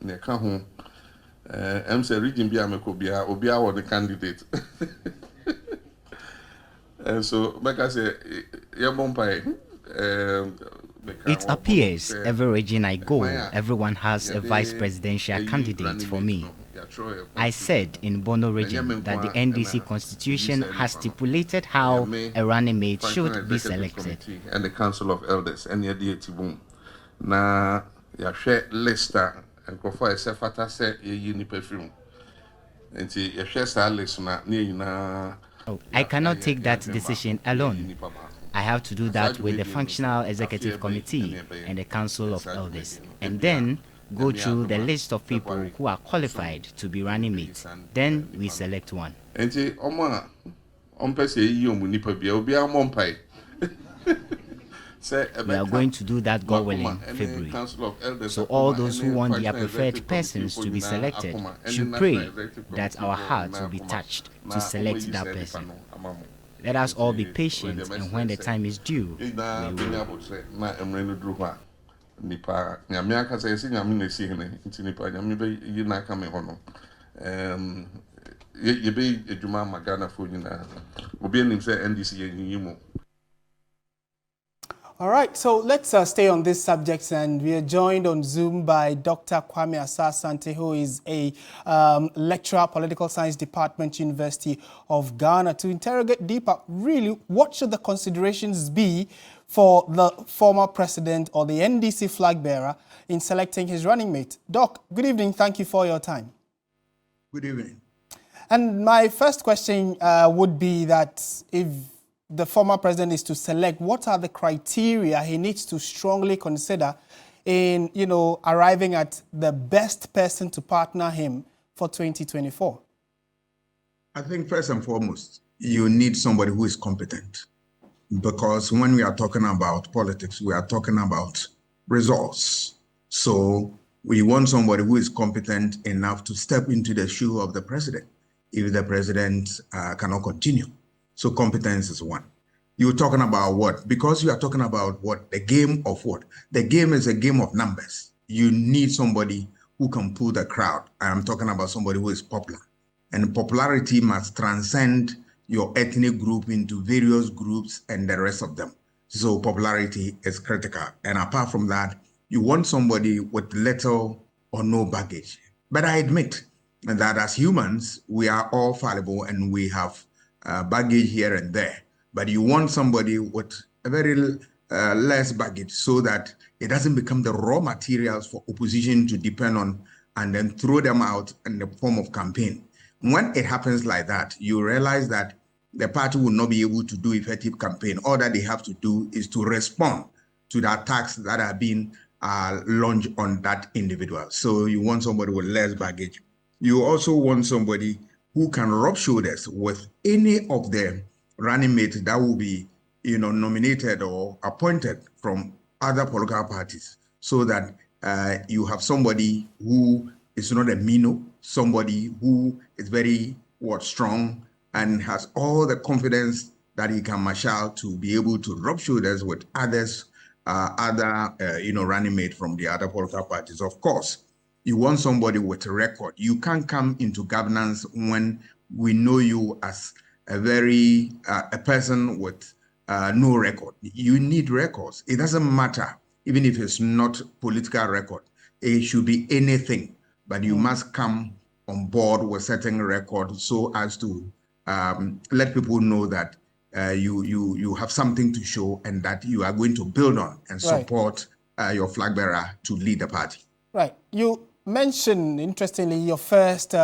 ne ka ho em say region bi ameko bia obi a wo the candidate and so like I say It appears every region I go, everyone has a vice presidential candidate for me. I said in Bono region that the NDC constitution has stipulated how a running mate should be selected. And the Council of Elders, and the deity boom. Na ya share lister and confer a sefata se ye ni perfume. And ya share sa list na I cannot take that decision alone. I have to do that with the Functional Executive Committee and the Council of Elders, and then go through the list of people who are qualified to be running mates. Then we select one. We are going to do that, God willing, February. So all those who want their preferred persons to be selected should pray that our hearts will be touched to select that person. Let us all be patient, and when the time is due, we will. All right, so let's stay on this subject, and we are joined on Zoom by Dr. Kwame Asasante, who is a lecturer, Political Science Department, University of Ghana, to interrogate deeper, really, what should the considerations be for the former president or the NDC flag bearer in selecting his running mate. Doc, good evening. Thank you for your time. Good evening. And my first question would be that if the former president is to select, what are the criteria he needs to strongly consider in, arriving at the best person to partner him for 2024? I think first and foremost, you need somebody who is competent. Because when we are talking about politics, we are talking about results. So we want somebody who is competent enough to step into the shoe of the president if the president cannot continue. So competence is one. You're talking about what? Because you are talking about what? The game of what? The game is a game of numbers. You need somebody who can pull the crowd. I'm talking about somebody who is popular. And popularity must transcend your ethnic group into various groups and the rest of them. So popularity is critical. And apart from that, you want somebody with little or no baggage. But I admit that as humans, we are all fallible and we have baggage here and there, but you want somebody with a very less baggage so that it doesn't become the raw materials for opposition to depend on and then throw them out in the form of campaign. When it happens like that, you realize that the party will not be able to do effective campaign. All that they have to do is to respond to the attacks that are being launched on that individual. So you want somebody with less baggage. You also want somebody who can rub shoulders with any of the running mates that will be, nominated or appointed from other political parties, so that you have somebody who is not a minnow, somebody who is very strong and has all the confidence that he can marshal to be able to rub shoulders with others, running mates from the other political parties. Of course, you want somebody with a record. You can't come into governance when we know you as a person with no record. You need records. It doesn't matter, even if it's not political record. It should be anything, but you must come on board with certain record so as to let people know that you have something to show and that you are going to build on and support your flag bearer to lead the party. Right. You mentioned, interestingly, your first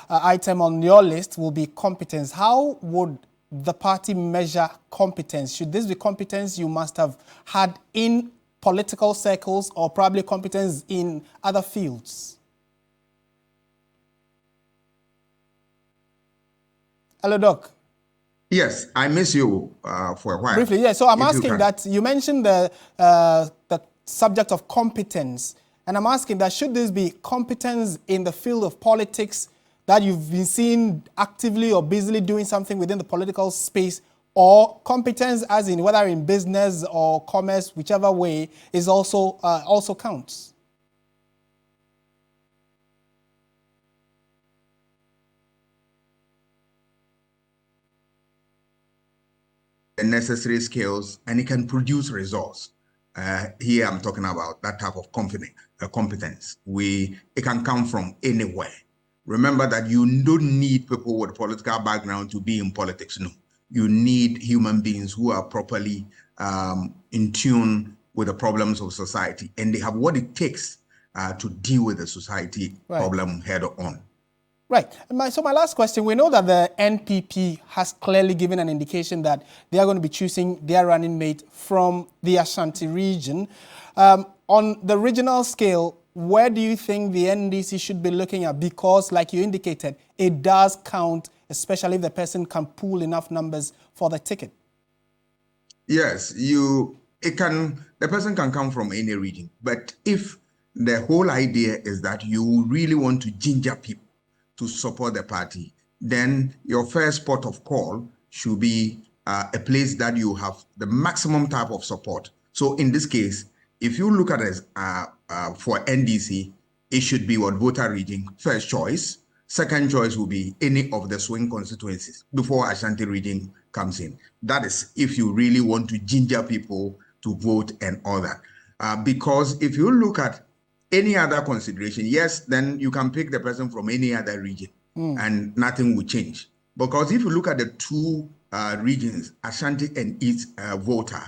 item on your list will be competence. How would the party measure competence? Should this be competence you must have had in political circles or probably competence in other fields? Hello, Doc. Yes, I miss you for a while. Briefly, yeah. So I'm asking that you mentioned the subject of competence. And I'm asking that should this be competence in the field of politics that you've been seen actively or busily doing something within the political space, or competence as in whether in business or commerce, whichever way, is also counts? necessary skills, and it can produce results. Here I'm talking about that type of competence. It can come from anywhere. Remember that you don't need people with political background to be in politics. No, you need human beings who are properly in tune with the problems of society, and they have what it takes to deal with the society problem head on. Right. So my last question, we know that the NPP has clearly given an indication that they are going to be choosing their running mate from the Ashanti region. On the regional scale, where do you think the NDC should be looking at? Because, like you indicated, it does count, especially if the person can pool enough numbers for the ticket. Yes, the person can come from any region, but if the whole idea is that you really want to ginger people to support the party, then your first port of call should be a place that you have the maximum type of support. So in this case, if you look at it for NDC, it should be what voter region first choice. Second choice will be any of the swing constituencies before Ashanti region comes in. That is if you really want to ginger people to vote and all that. Because if you look at any other consideration, yes, then you can pick the person from any other region and nothing will change. Because if you look at the two regions, Ashanti and East voter,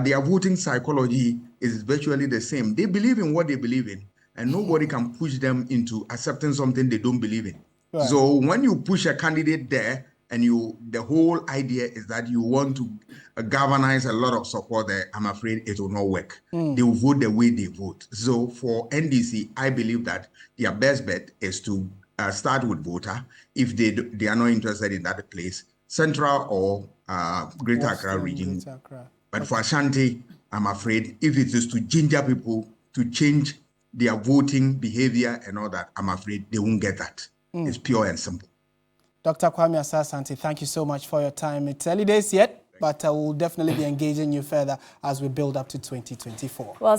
their voting psychology is virtually the same. They believe in what they believe in, and nobody can push them into accepting something they don't believe in. Right. So when you push a candidate there, and the whole idea is that you want to galvanize a lot of support there, I'm afraid it will not work. They will vote the way they vote. So for NDC, I believe that their best bet is to start with voter. If they are not interested in that place, Central or Greater Accra region. Greater Accra. But for Ashanti, I'm afraid if it is to ginger people to change their voting behavior and all that, I'm afraid they won't get that. It's pure and simple. Dr. Kwame Asah-Asante, thank you so much for your time. It's early days yet, but I will definitely be engaging you further as we build up to 2024. Well,